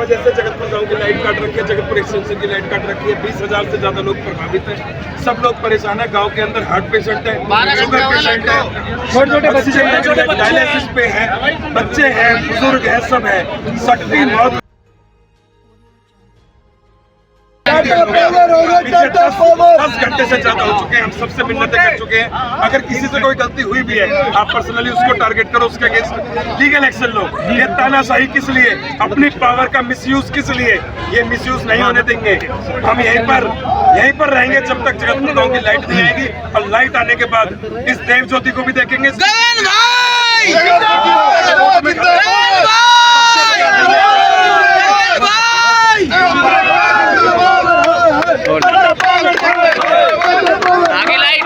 वजह से जगतपुर गांव की लाइट काट रखी है, जगतपुर एक्सटेंशन की लाइट काट रखी है। 20,000 से ज्यादा लोग प्रभावित हैं, सब लोग परेशान है। गांव के अंदर हार्ट पेशेंट है, शुगर पेशेंट है, छोटे बच्चे डायलिसिस पे है, बच्चे हैं, बुजुर्ग है, सब है। सकती मौत 10 घंटे से ज्यादा हो चुके हैं। हम सबसे मिन्नतें कर चुके हैं, अगर किसी से कोई गलती हुई भी है आप पर्सनली उसको टारगेट करो, उसके अगेंस्ट लीगल एक्शन लो। ये तानाशाही किस लिए, अपनी पावर का मिसयूज किस लिए, ये मिसयूज नहीं होने देंगे। हम यहीं पर रहेंगे जब तक जगतपुर गांव की लाइट नहीं आएगी, और लाइट आने के बाद इस देव ज्योति को भी देखेंगे। आगे लाइट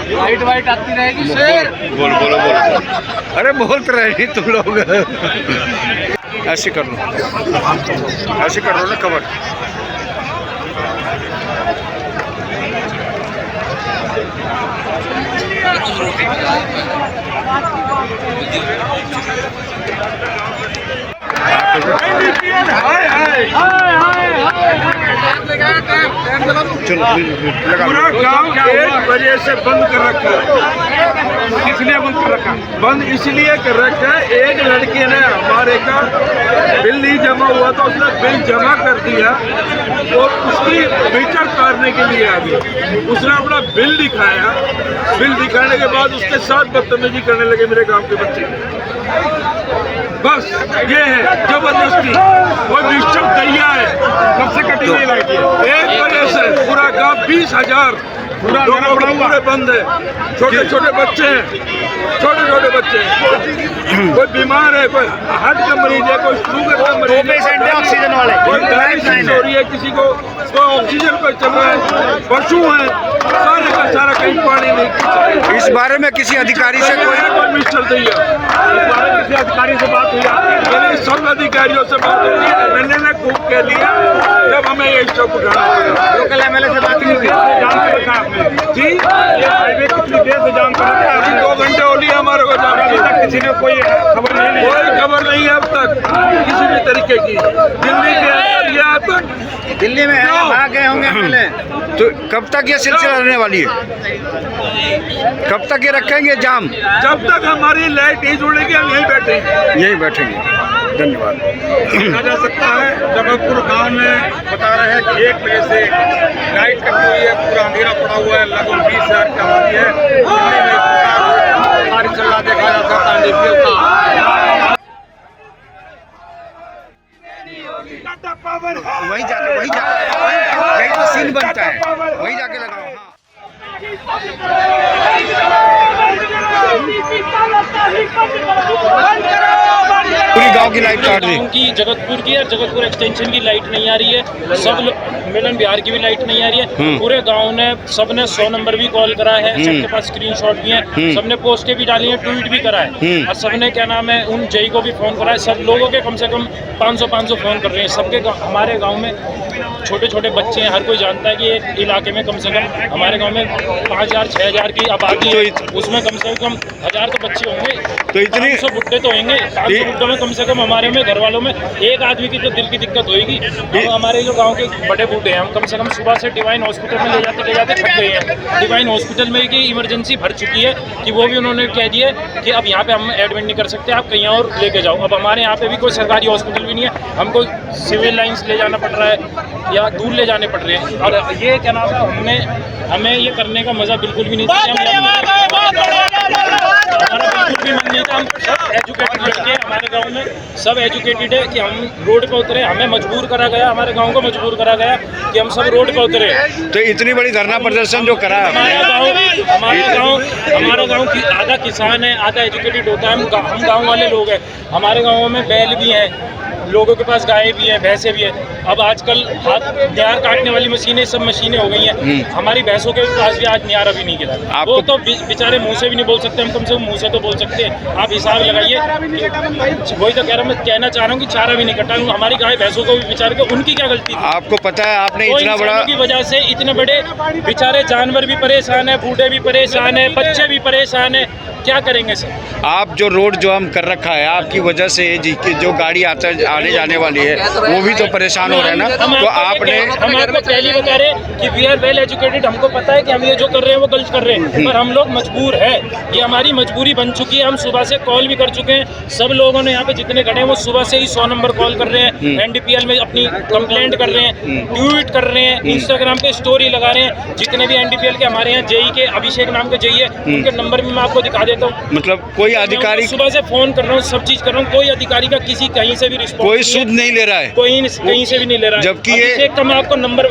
लाइट वाइट आती रहेगी शेर। बोलो अरे बोलते रहे तुम लोग। ऐसे कर लो ना कवर। पूरा गांव 1 बजे से बंद कर रखा है। इसलिए बंद कर रखा है, बंद इसलिए कर रखा है, एक लड़के ने हमारे का बिल नहीं जमा हुआ तो उसने बिल जमा कर दिया, और उसकी मीटर तारने के लिए आ गई। उसने अपना बिल दिखाया, बिल दिखाने के बाद उसके साथ बदतमीजी करने लगे मेरे गाँव के बच्चे। बस ये है जबरदस्ती, वो निश्चित दैया है। कब से कटी हुई लाइट है, 1 बजे से पूरा गाँव 20,000 पूरे बंद है। छोटे बच्चे हैं, छोटे बच्चे हैं। कोई बीमार है, कोई हार्ट का मरीज है, कोई शुगर का मरीज है, ऑक्सीजन वाले, कोई डायलिसिस हो रही है, किसी को ऑक्सीजन पर चल रहा है, पशु है, सारे का सारा कहीं पानी नहीं। इस बारे में किसी अधिकारी से कोई मिस्टर दैया, इस बारे में किसी अधिकारी से बात हुई? मेरे सब अधिकारियों से बात हुई। एमएलए ने खूब कह लिया जब हमें ये स्टॉप उठाना पड़ा। लोकल एमएलए से बात नहीं हुई? जाम कर रखा आपने जी, ये हाईवे कितनी देर से जाम कर रखा है? अभी 2 घंटे हो लिए हमारे को जाम। अभी तक किसी ने कोई खबर नहीं है अब तक किसी भी तरीके की। दिल्ली के अंदर ये अब तक दिल्ली में है, वहाँ गए होंगे एमएलए। तो कब तक ये सिलसिला रहने वाली है? कब तक ये रखेंगे जाम? जब तक हमारी लाइट नहीं जुड़ेगी हम यहीं बैठेंगे। धन्यवाद। देखा जा सकता है जबलपुर गांव में बता रहे हैं कि 1 बजे से लाइट कटी हुई है, पूरा अंधेरा पड़ा हुआ है, लगभग 20,000 की आबादी है। दिल्ली में बारिश चल रहा देखा जा सकता है। वही जाके यही तो सीन बनता है, वही जाके लगाओ। पूरी गांव की लाइट काट दी। की जगतपुर की और जगतपुर एक्सटेंशन की लाइट नहीं आ रही है, सब मिलन बिहार की भी लाइट नहीं आ रही है। पूरे गांव ने सबने 100 नंबर भी कॉल करा है, सबके पास स्क्रीनशॉट भी है, सबने पोस्टें भी डाली हैं, ट्वीट भी करा है, और सबने क्या नाम है उन जई को भी फोन करा है। सब लोगों के कम से कम 500 फोन कर रहे हैं। सबके हमारे गाँव में छोटे बच्चे हैं, हर कोई जानता है कि एक इलाके में कम से कम हमारे गांव में 5,000-6,000 की आबादी है, उसमें कम से कम 1000 तो बच्चे होंगे, तो इतने 500 बुड्ढे तो होंगे। 500 बुड्ढों में कम से कम हमारे में घर वालों में एक आदमी की तो दिल की दिक्कत होगी। हमारे जो गांव के बड़े बूढ़े हैं, हम कम से कम सुबह से डिवाइन हॉस्पिटल में ले जाते थक गए हैं। डिवाइन हॉस्पिटल में की इमरजेंसी भर चुकी है कि वो भी उन्होंने कह दिया कि अब यहाँ पे हम एडमिट नहीं कर सकते, आप कहीं और लेके जाओ। अब हमारे यहाँ पे भी कोई सरकारी हॉस्पिटल भी नहीं है, हमको सिविल लाइन्स ले जाना पड़ रहा है या दूर ले जाने पड़ रहे हैं। और ये क्या नाम है, हमें ये करने का मजा बिल्कुल भी नहीं था, हमारा बिल्कुल भी मन नहीं था। हम सब एजुकेटेड लड़के हमारे गांव में सब एजुकेटेड है कि हम रोड पे उतरे, हमें मजबूर करा गया, हमारे गांव को मजबूर करा गया कि हम सब रोड पे उतरे। तो इतनी बड़ी धरना प्रदर्शन जो करा हमारा गाँव की आधा किसान है, आधा एजुकेटेड होता है। हम गाँव वाले लोग हैं, हमारे गाँव में बैल भी हैं, लोगों के पास गाय भी है, भैंसें भी है। अब आजकल न्यार काटने वाली मशीनें, सब मशीनें हो गई हैं। हमारी भैंसों के पास भी आज न्यार अभी नहीं गिरा। वो तो बेचारे मुंह से भी नहीं बोल सकते, हम कम से कम मुंह से तो बोल सकते हैं। आप हिसाब लगाइए, वही तो कह रहा हूँ, मैं कहना चाह रहा हूँ कि चारा भी नहीं कटा। हमारी गाय भैंसों को भी बेचारे को, उनकी क्या गलती थी? आपको पता है आपने इतना बड़ा की वजह से इतने बड़े बेचारे जानवर भी परेशान है, बूढ़े भी परेशान है, बच्चे भी परेशान है, क्या करेंगे सर? आप जो रोड जो हम कर रखा है आपकी वजह से जो गाड़ी आने जाने वाली है वो भी तो परेशान हो रहे हैं ना। तो आपने, हम आपको पहले बता रहे हैं कि वी आर वेल एजुकेटेड, हमको पता है कि हम ये जो कर रहे हैं वो गलत कर रहे हैं, पर हम लोग मजबूर है, ये हमारी मजबूरी बन चुकी है। हम सुबह से कॉल भी कर चुके हैं, सब लोगों ने यहाँ पे जितने खड़े हैं वो सुबह से ही 100 नंबर कॉल कर रहे हैं, NDPL में अपनी कंप्लेंट कर रहे हैं, ट्वीट कर रहे हैं, इंस्टाग्राम पे स्टोरी लगा रहे हैं। जितने भी NDPL के हमारे यहाँ जेई के अभिषेक नाम के जेई है, उनके नंबर भी मैं आपको दिखा देता हूँ। मतलब कोई अधिकारी सुबह से फोन कर रहा हूँ, सब चीज कर रहा हूँ, कोई अधिकारी का किसी कहीं से भी रिस्पॉन्स, कोई सुध नहीं ले रहा है, कोई कहीं से भी नहीं ले रहा है। जबकि ये अभिषेक का मैं आपको नंबर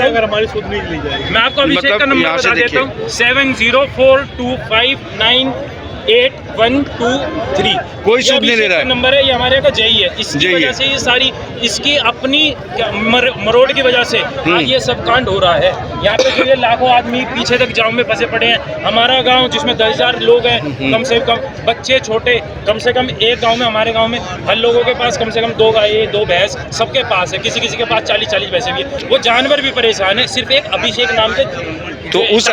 अगर हमारी सुध नहीं ली जाएगी, मैं आपको अभिषेक का नंबर बता देता हूँ, 7042598123। कोई सुध नहीं ले रहा है। नंबर है, ये हमारे यहाँ का जेई है। इसकी वजह से ये सारी, इसकी अपनी मरोड़ की वजह से आज ये सब कांड हो रहा है। यहाँ पे जो ये लाखों आदमी पीछे तक जाम में फंसे पड़े हैं। हमारा गांव जिसमें 10,000 लोग हैं, कम से कम बच्चे छोटे, कम से कम एक गांव में, हमारे गांव में हर लोगों के पास कम से कम 2 गाय 2 भैंस सबके पास है, किसी किसी के पास 40-40 भैंसे भी है। वो जानवर भी परेशान है, सिर्फ एक अभिषेक नाम के। तो उस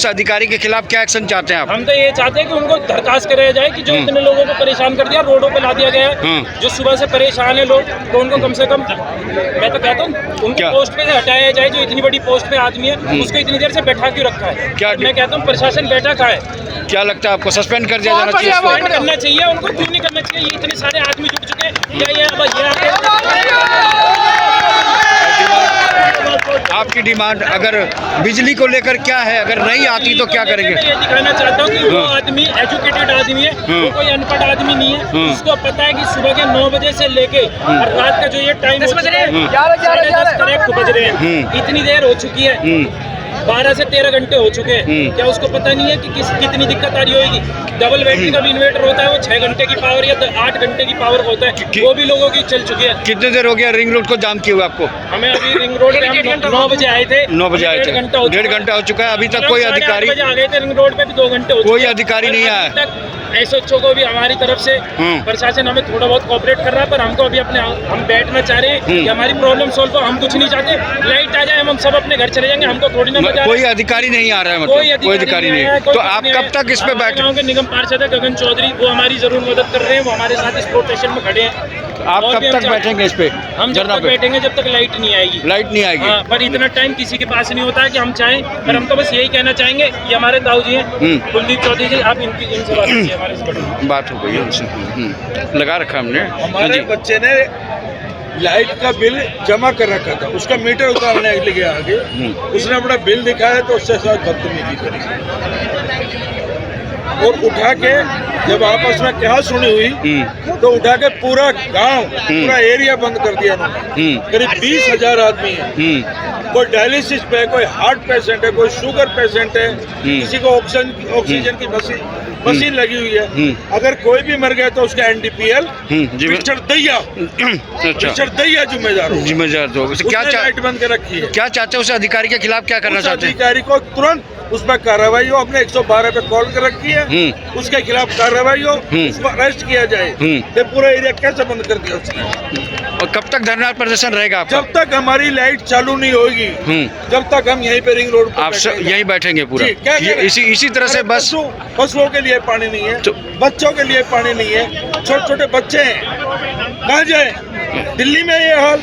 अधिकारी के खिलाफ क्या एक्शन चाहते हैं आप? हम तो ये चाहते हैं कि उनको दरखास्त कराया जाए कि जो इतने लोगों को परेशान कर दिया, रोडों पे ला दिया गया है, जो सुबह से परेशान है लोग, तो उनको कम से कम, मैं तो कहता हूँ उनको पोस्ट पे से हटाया जाए। जो इतनी बड़ी पोस्ट पे आदमी है, उसको इतनी देर से बैठा क्यों रखा है? क्या मैं कहता हूँ प्रशासन बैठा कहाँ है? क्या लगता है आपको सस्पेंड कर दिया जाना चाहिए? सस्पेंड करना चाहिए उनको, क्यों नहीं करना चाहिए? ये इतने सारे आदमी जुट चुके हैं, क्या आपकी डिमांड अगर बिजली को लेकर क्या है, अगर नहीं आती तो क्या करेंगे? मैं ये दिखाना चाहता हूँ कि वो आदमी एजुकेटेड आदमी है, वो कोई अनपढ़ आदमी नहीं है। उसको पता है कि सुबह के 9 बजे से लेके और रात का जो ये टाइम 10 बज रहे हैं, 10:30 करेक्ट बज रहे हैं, इतनी देर हो चुकी है, 12 से 13 घंटे हो चुके हैं। क्या उसको पता नहीं है कि कितनी दिक्कत आ रही होगी? डबल बैटरी का भी इन्वर्टर होता है, वो 6 घंटे की पावर या 8 घंटे की पावर होता है, वो भी लोगों की चल चुकी है। कितने देर हो गया रिंग रोड को जाम किए हुए आपको? हमें अभी रिंग रोड पे हम 9 बजे आए थे, 9 बजे आए थे, 1.5 घंटा हो चुका है, अभी तक कोई अधिकारी, 8 बजे आ गए थे, रिंग रोड पे भी 2 घंटे हो चुके, कोई अधिकारी नहीं आया। SHO को भी हमारी तरफ से प्रशासन हमें थोड़ा बहुत कोऑपरेट कर रहा है, पर हमको अभी हम बैठना चाह रहे हैं कि हमारी प्रॉब्लम सॉल्व हो। हम कुछ नहीं चाहते, लाइट आ जाए, हम सब अपने घर चले जाएंगे, हमको थोड़ी ना मजा। कोई अधिकारी नहीं आ रहा है, मतलब कोई अधिकारी नहीं है। तो आप कब तक इस पे बैठे? गाँव के निगम पार्षद है गगन चौधरी, वो हमारी जरूर मदद कर रहे हैं, वो हमारे साथ इस प्रोटेक्शन में खड़े हैं। आप कब तक बैठेंगे इस पे? हम जब तक बैठेंगे जब तक लाइट नहीं आएगी। लाइट नहीं आएगी? हाँ, पर इतना टाइम किसी के पास नहीं होता है कि हम चाहें, पर हम तो बस यही कहना चाहेंगे। ये हमारे ताऊ जी हैं, कुलदीप चौधरी जी, आप इनसे बात कीजिए, हमारे से बड़ी बात हो गई उनसे, लगा रखा हमने। हमारे बच्चे ने लाइट का बिल जमा कर रखा था, उसका मीटर उतारने के लिए आगे उसने अपना बिल दिखाया तो उससे साथ बदतमीजी करी और उठा के जब आपस में क्या सुनी हुई तो उठा के पूरा गांव, पूरा एरिया बंद कर दिया उन्होंने। करीब 20,000 आदमी है, कोई डायलिसिस पे है, कोई हार्ट पेशेंट है, कोई शुगर पेशेंट है, किसी को ऑक्सीजन की मशीन लगी हुई है। अगर कोई भी मर गया तो उसका NDPL मिस्टर दैया जिम्मेदार हो। क्या लाइट बंद कर रखी है? क्या चाहते हैं उस अधिकारी के खिलाफ, क्या करना चाहते हैं? अधिकारी को तुरंत उस पर कार्रवाई हो, अपने 112 पे कॉल कर रखी है, उसके खिलाफ कार्रवाई हो, उसको अरेस्ट किया जाए। ये पूरा एरिया कैसे बंद कर दिया उसने? और कब तक धरना प्रदर्शन रहेगा आपका? जब तक हमारी लाइट चालू नहीं होगी, जब तक हम यहीं पे रिंग रोड पर आप यहीं बैठेंगे पूरा? इसी तरह से बस पशुओं के लिए पानी नहीं है, बच्चों के लिए पानी नहीं है, छोटे छोटे बच्चे हैं, कहाँ जाए? दिल्ली में ये हाल,